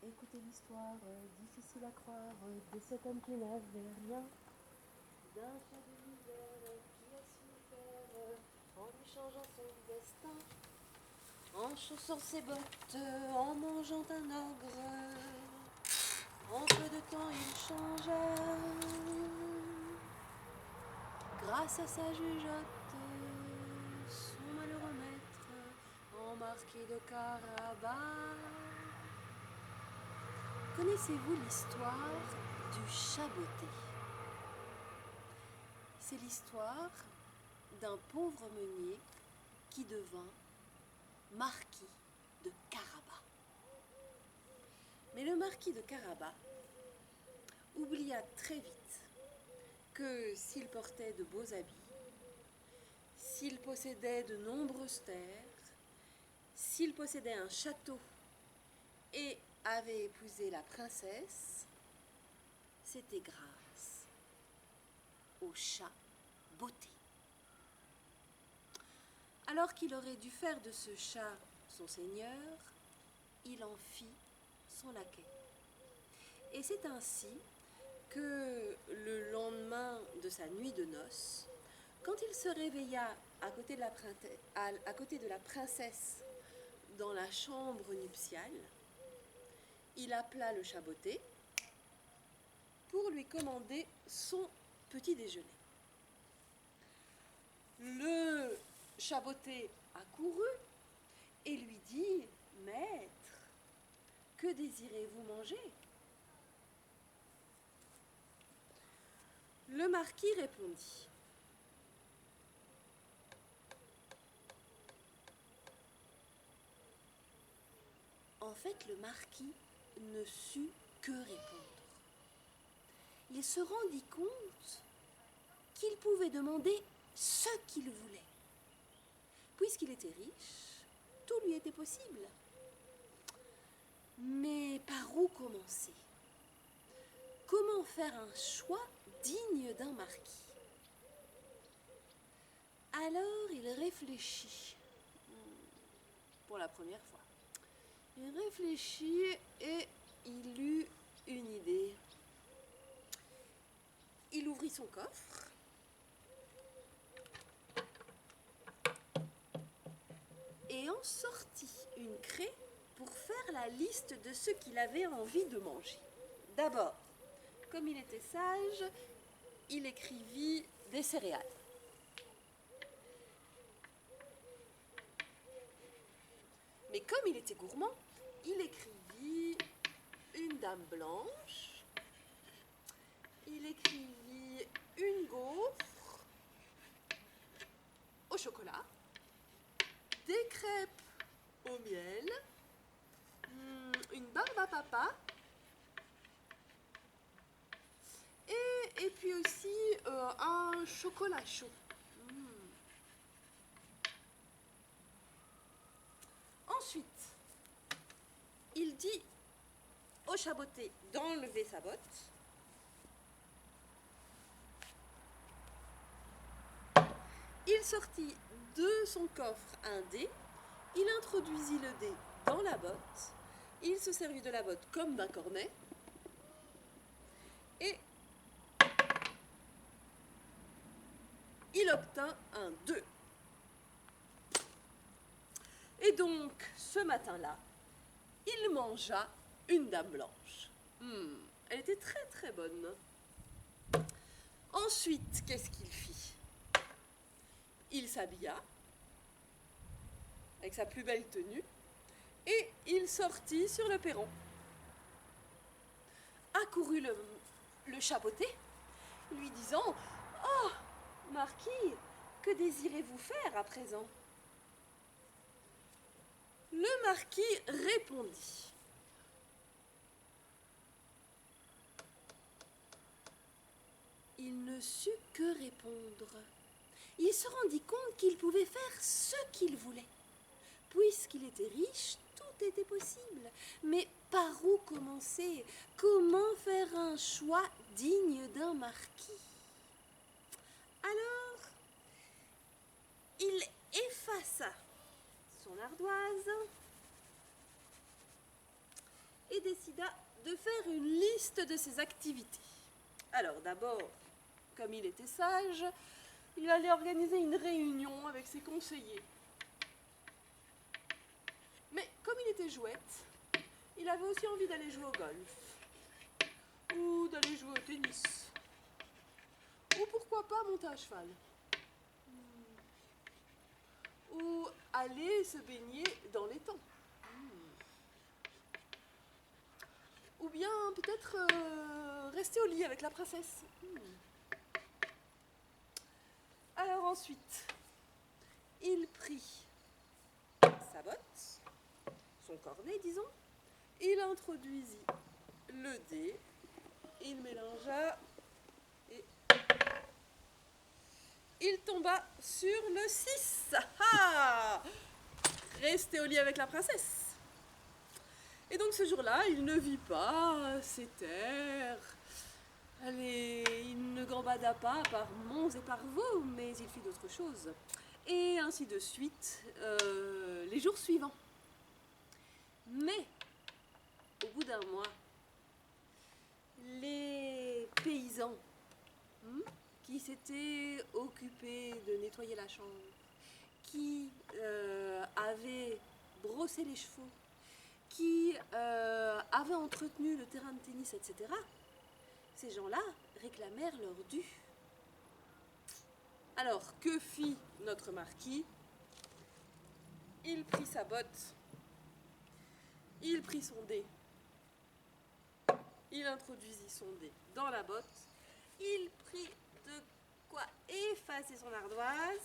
écouter l'histoire, difficile à croire, de cet homme qui n'avait rien, d'un chat de l'hiver qui a su faire, en lui changeant son destin, en chaussant ses bottes, en mangeant un ogre, en peu de temps il changea, grâce à sa jugeote, son malheureux maître, en marquis de Carabas. Connaissez-vous l'histoire du chat botté? C'est l'histoire d'un pauvre meunier qui devint marquis de Carabas. Mais le marquis de Carabas oublia très vite que s'il portait de beaux habits, s'il possédait de nombreuses terres, s'il possédait un château et avait épousé la princesse, c'était grâce au chat botté. Alors qu'il aurait dû faire de ce chat son seigneur, il en fit son laquais. Et c'est ainsi que le lendemain de sa nuit de noces, quand il se réveilla à côté de la princesse dans la chambre nuptiale, il appela le chat botté pour lui commander son petit déjeuner. Le chat botté accourut et lui dit « Maître, que désirez-vous manger ?» Le marquis répondit « En fait, le marquis ne sut que répondre. Il se rendit compte qu'il pouvait demander ce qu'il voulait. Puisqu'il était riche, tout lui était possible. Mais par où commencer? Comment faire un choix digne d'un marquis? Alors il réfléchit, pour la première fois. Il réfléchit et il eut une idée. Il ouvrit son coffre et en sortit une craie pour faire la liste de ce qu'il avait envie de manger. D'abord, comme il était sage, il écrivit des céréales. Mais comme il était gourmand, il écrivit une dame blanche, il écrivit une gaufre au chocolat, des crêpes au miel, une barbe à papa, et puis aussi un chocolat chaud. Ensuite, il dit au chat botté d'enlever sa botte. Il sortit de son coffre un dé, il introduisit le dé dans la botte, il se servit de la botte comme d'un cornet, et il obtint un 2. Et donc, ce matin-là, il mangea une dame blanche. Elle était très très bonne. Ensuite, qu'est-ce qu'il fit? Il s'habilla avec sa plus belle tenue et il sortit sur le perron. Accourut le chat botté, lui disant « Oh, marquis, que désirez-vous faire à présent ?» Le marquis répondit. Il ne sut que répondre. Il se rendit compte qu'il pouvait faire ce qu'il voulait. Puisqu'il était riche, tout était possible. Mais par où commencer? Comment faire un choix digne d'un marquis? Alors, il effaça son ardoise et décida de faire une liste de ses activités. Alors d'abord, comme il était sage, il allait organiser une réunion avec ses conseillers. Mais comme il était jouette, il avait aussi envie d'aller jouer au golf, ou d'aller jouer au tennis, ou pourquoi pas monter à cheval, ou aller se baigner dans l'étang, ou bien peut-être rester au lit avec la princesse. Alors ensuite, il prit sa botte, son cornet disons, il introduisit le dé, il mélangea et il tomba sur le 6. Ah, rester au lit avec la princesse. Et donc ce jour-là, il ne vit pas ses terres. Allez, il ne gambada pas par monts et par vaux, mais il fit d'autres choses. Et ainsi de suite, les jours suivants. Mais, au bout d'un mois, les paysans qui s'étaient occupés de nettoyer la chambre, qui avaient brossé les chevaux, qui avaient entretenu le terrain de tennis, etc., ces gens-là réclamèrent leur dû. Alors, que fit notre marquis? Il prit sa botte, il prit son dé, il introduisit son dé dans la botte, il prit de quoi effacer son ardoise.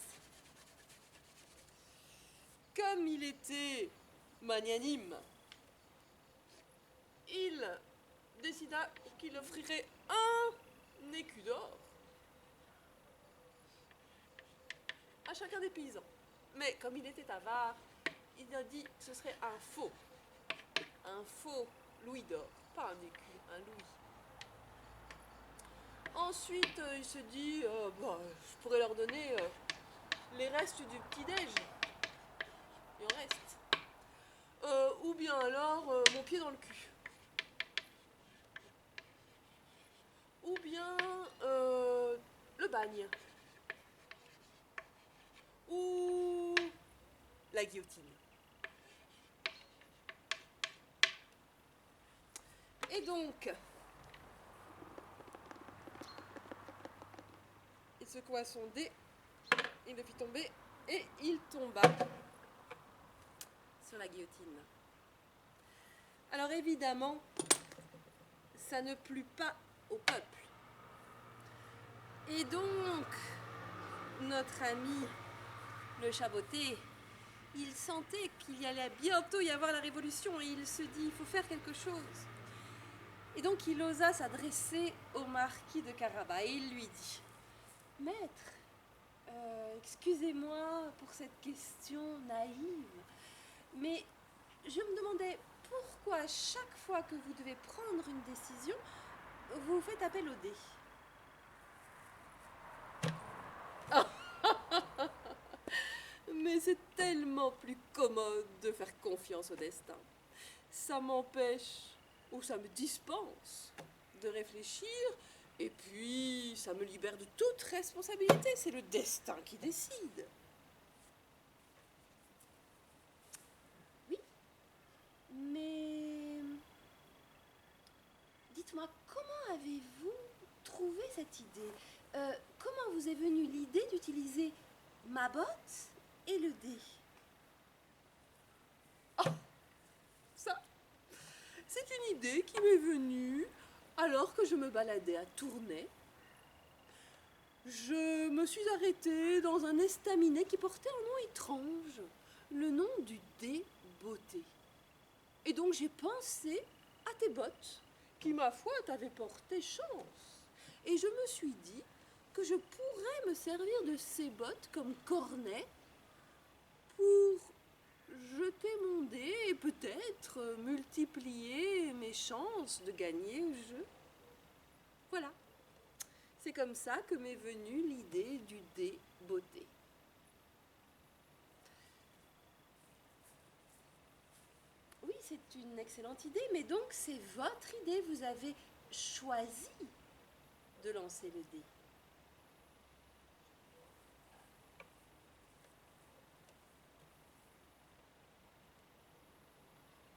Comme il était magnanime, il décida qu'il offrirait un écu d'or à chacun des paysans. Mais comme il était avare, il a dit que ce serait un faux louis d'or, pas un écu, un louis. Ensuite, il se dit, je pourrais leur donner les restes du petit-déj. Il en reste. Ou bien alors, mon pied dans le cul. Ou bien le bagne. Ou la guillotine. Et donc, il secoua son dé, il le fit tomber et il tomba sur la guillotine. Alors évidemment, ça ne plut pas au peuple. Et donc, notre ami le Chaboté, il sentait qu'il y allait bientôt y avoir la révolution et il se dit, il faut faire quelque chose. Et donc il osa s'adresser au marquis de Carabas et il lui dit, Maître, excusez-moi pour cette question naïve, mais je me demandais pourquoi chaque fois que vous devez prendre une décision, vous faites appel au dé. Mais c'est tellement plus commode de faire confiance au destin. Ça m'empêche, ou ça me dispense de réfléchir, et puis ça me libère de toute responsabilité. C'est le destin qui décide. Oui, mais dites-moi, comment avez-vous trouvé cette idée? Comment vous est venue l'idée d'utiliser ma botte et le dé? Oh, ça, c'est une idée qui m'est venue alors que je me baladais à Tournai. Je me suis arrêtée dans un estaminet qui portait un nom étrange, le nom du dé beauté. Et donc j'ai pensé à tes bottes, qui ma foi t'avaient porté chance. Et je me suis dit que je pourrais me servir de ces bottes comme cornet pour jeter mon dé et peut-être multiplier mes chances de gagner le jeu. Voilà. C'est comme ça que m'est venue l'idée du dé beauté. Oui, c'est une excellente idée, mais donc c'est votre idée. Vous avez choisi de lancer le dé.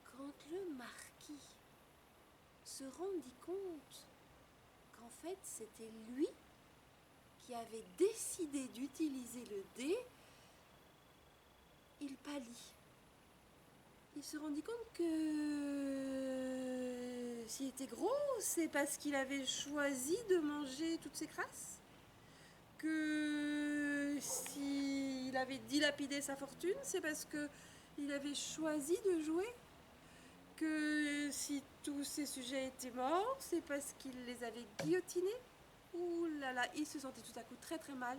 Quand le marquis se rendit compte qu'en fait c'était lui qui avait décidé d'utiliser le dé, il pâlit. Il se rendit compte que s'il était gros, c'est parce qu'il avait choisi de manger toutes ses crasses. Que s'il avait dilapidé sa fortune, c'est parce qu'il avait choisi de jouer. Que si tous ses sujets étaient morts, c'est parce qu'il les avait guillotinés. Ouh là là, il se sentait tout à coup très très mal.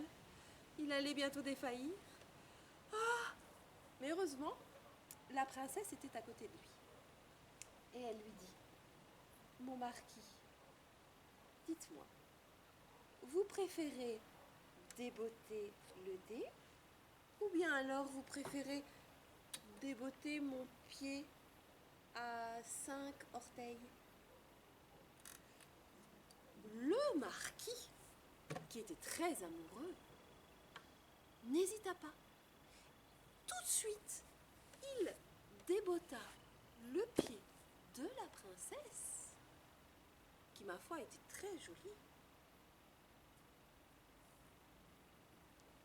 Il allait bientôt défaillir. Ah! Mais heureusement, la princesse était à côté de lui. Et elle lui dit: mon marquis, dites-moi, vous préférez débotter le dé, ou bien alors vous préférez débotter mon pied à 5 orteils? Le marquis, qui était très amoureux, n'hésita pas. Tout de suite, il débotta le pied de la princesse, qui ma foi était très jolie.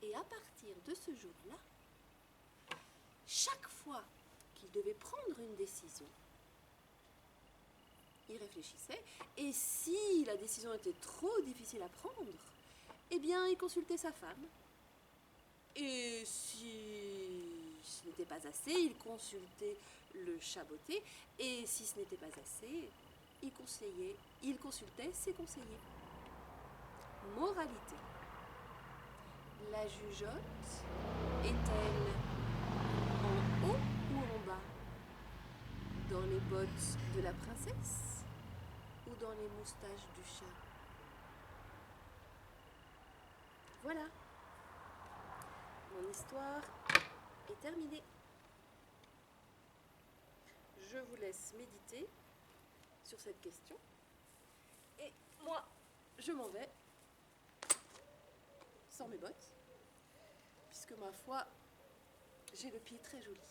Et à partir de ce jour-là, chaque fois qu'il devait prendre une décision, il réfléchissait, et si la décision était trop difficile à prendre, eh bien, il consultait sa femme. Et si ce n'était pas assez, il consultait le chaboté, et si ce n'était pas assez, il consultait ses conseillers. Moralité. La jugeote est-elle en haut ou en bas? Dans les bottes de la princesse ou dans les moustaches du chat? Voilà, mon histoire est terminée. Je vous laisse méditer sur cette question. Et moi, je m'en vais sans mes bottes, puisque ma foi, j'ai le pied très joli.